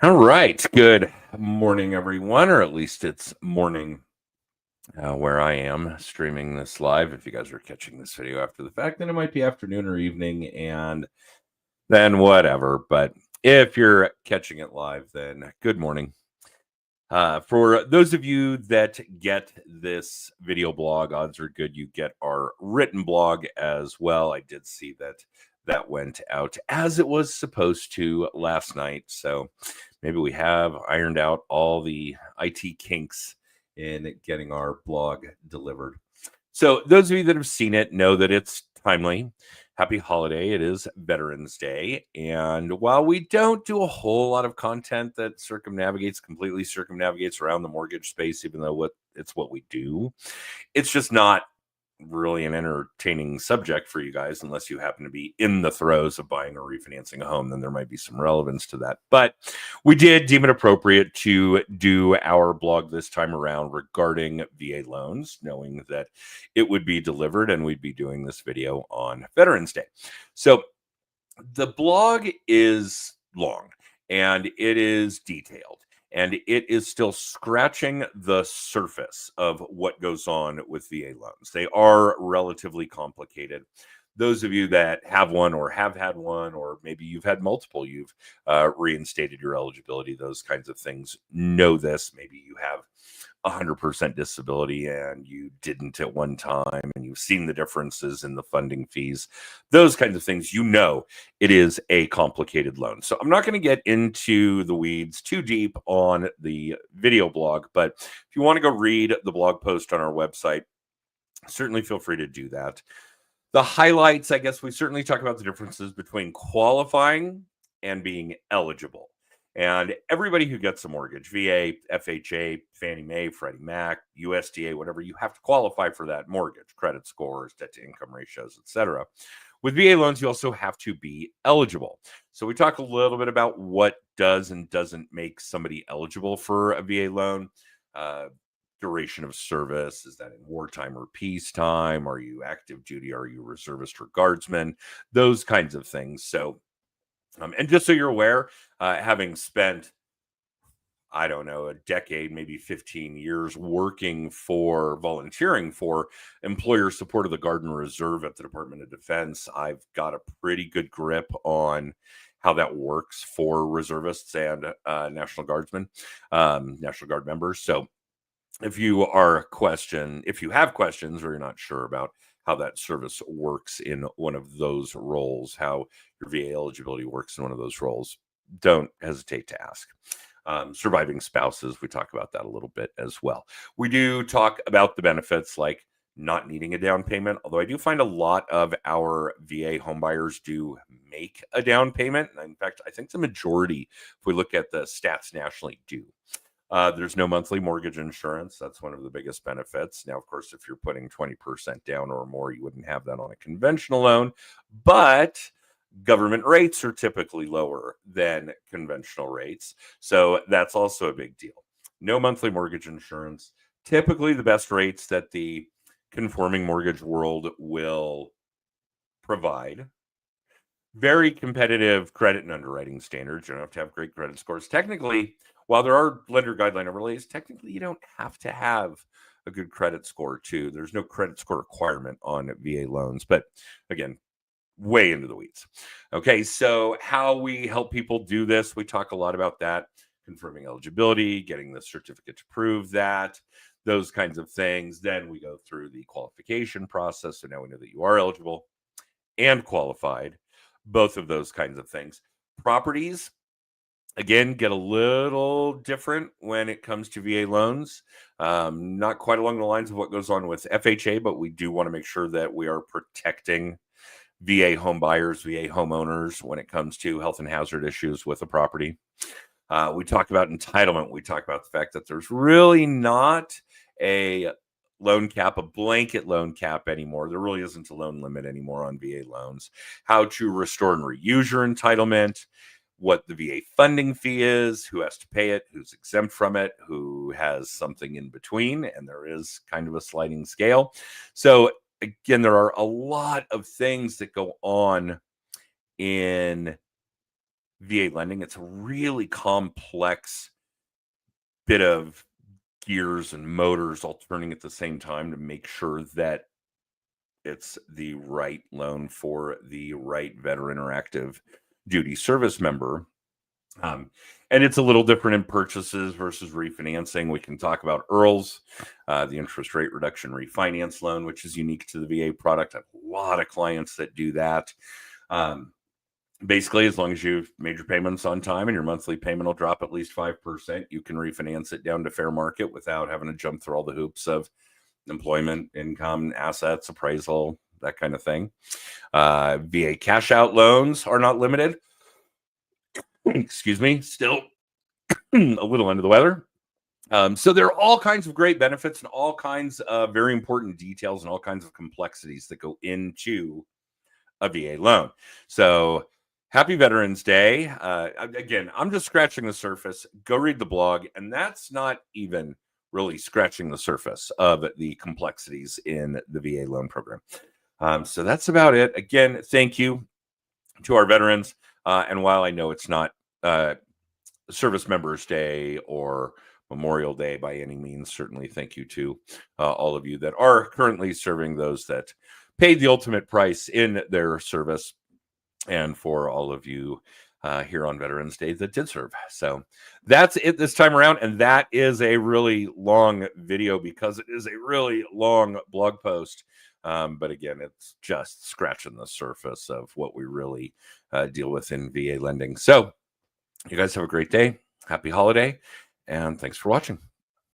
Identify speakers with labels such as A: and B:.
A: All right. Good morning, everyone, or at least it's morning where I am streaming this live. If you guys are catching this video after the fact, then it might be afternoon or evening, and then whatever. But if you're catching it live, then good morning. For those of you that get this video blog, odds are good you get our written blog as well. I did see that went out as it was supposed to last night. So maybe we have ironed out all the IT kinks in getting our blog delivered. So those of you that have seen it know that it's timely. Happy holiday. It is Veterans Day. And while we don't do a whole lot of content that completely circumnavigates around the mortgage space, even though it's what we do, it's just not really an entertaining subject for you guys unless you happen to be in the throes of buying or refinancing a home. Then there might be some relevance to that, but we did deem it appropriate to do our blog this time around regarding VA loans, knowing that it would be delivered and we'd be doing this video on Veterans Day. So the blog is long and it is detailed, and it is still scratching the surface of what goes on with VA loans. They are relatively complicated. Those of you that have one or have had one, or maybe you've had multiple, you've reinstated your eligibility, those kinds of things, know this. Maybe you have 100% disability and you didn't at one time, and you've seen the differences in the funding fees, those kinds of things. It is a complicated loan. So I'm not going to get into the weeds too deep on the video blog, but if you want to go read the blog post on our website, certainly feel free to do that. The highlights, I guess, we certainly talk about the differences between qualifying and being eligible. And everybody who gets a mortgage, VA, FHA, Fannie Mae, Freddie Mac, USDA, whatever, you have to qualify for that mortgage, credit scores, debt to income ratios, etc. With VA loans, you also have to be eligible. So we talk a little bit about what does and doesn't make somebody eligible for a VA loan. Duration of service, is that in wartime or peacetime? Are you active duty? Are you reservist or guardsman? Those kinds of things. So and just so you're aware, having spent, I don't know, a decade, maybe 15 years volunteering for employer support of the Guard and Reserve at the Department of Defense, I've got a pretty good grip on how that works for reservists and National Guardsmen, National Guard members. So if you have questions, or you're not sure about how that service works in one of those roles, how your VA eligibility works in one of those roles, don't hesitate to ask. Surviving spouses, we talk about that a little bit as well. We do talk about the benefits, like not needing a down payment, although I do find a lot of our VA homebuyers do make a down payment. In fact, I think the majority, if we look at the stats nationally, do. There's no monthly mortgage insurance. That's one of the biggest benefits. Now, of course, if you're putting 20% down or more, you wouldn't have that on a conventional loan, but government rates are typically lower than conventional rates. So that's also a big deal. No monthly mortgage insurance. Typically, the best rates that the conforming mortgage world will provide. Very competitive credit and underwriting standards. You don't have to have great credit scores. Technically, while there are lender guideline overlays, technically you don't have to have a good credit score too. There's no credit score requirement on VA loans, but again, way into the weeds. Okay, so how we help people do this, we talk a lot about that, confirming eligibility, getting the certificate to prove that, those kinds of things. Then we go through the qualification process. So now we know that you are eligible and qualified, both of those kinds of things. Properties, again, get a little different when it comes to VA loans. Not quite along the lines of what goes on with FHA, but we do want to make sure that we are protecting VA home buyers, VA homeowners when it comes to health and hazard issues with a property. We talk about entitlement. We talk about the fact that there's really not a loan cap, a blanket loan cap anymore. There really isn't a loan limit anymore on VA loans. How to restore and reuse your entitlement, what the VA funding fee is, who has to pay it, who's exempt from it, who has something in between, and there is kind of a sliding scale. So again, there are a lot of things that go on in VA lending. It's a really complex bit of gears and motors all turning at the same time to make sure that it's the right loan for the right veteran or active duty service member. Um, and it's a little different in purchases versus refinancing. We can talk about EARLs, the interest rate reduction refinance loan, which is unique to the VA product. I have a lot of clients that do that. Basically, as long as you've made your payments on time and your monthly payment will drop at least 5%, you can refinance it down to fair market without having to jump through all the hoops of employment, income, assets, appraisal, that kind of thing. VA cash out loans are not limited. Excuse me, still a little under the weather. So there are all kinds of great benefits and all kinds of very important details and all kinds of complexities that go into a VA loan. So happy Veterans Day. Again, I'm just scratching the surface. Go read the blog. And that's not even really scratching the surface of the complexities in the VA loan program. So that's about it. Again, thank you to our veterans. And while I know it's not Service Members Day or Memorial Day by any means, certainly thank you to all of you that are currently serving those that paid the ultimate price in their service, and for all of you here on Veterans Day that did serve. So that's it this time around, and that is a really long video because it is a really long blog post. But again, it's just scratching the surface of what we really deal with in VA lending. So you guys have a great day. Happy holiday, and thanks for watching.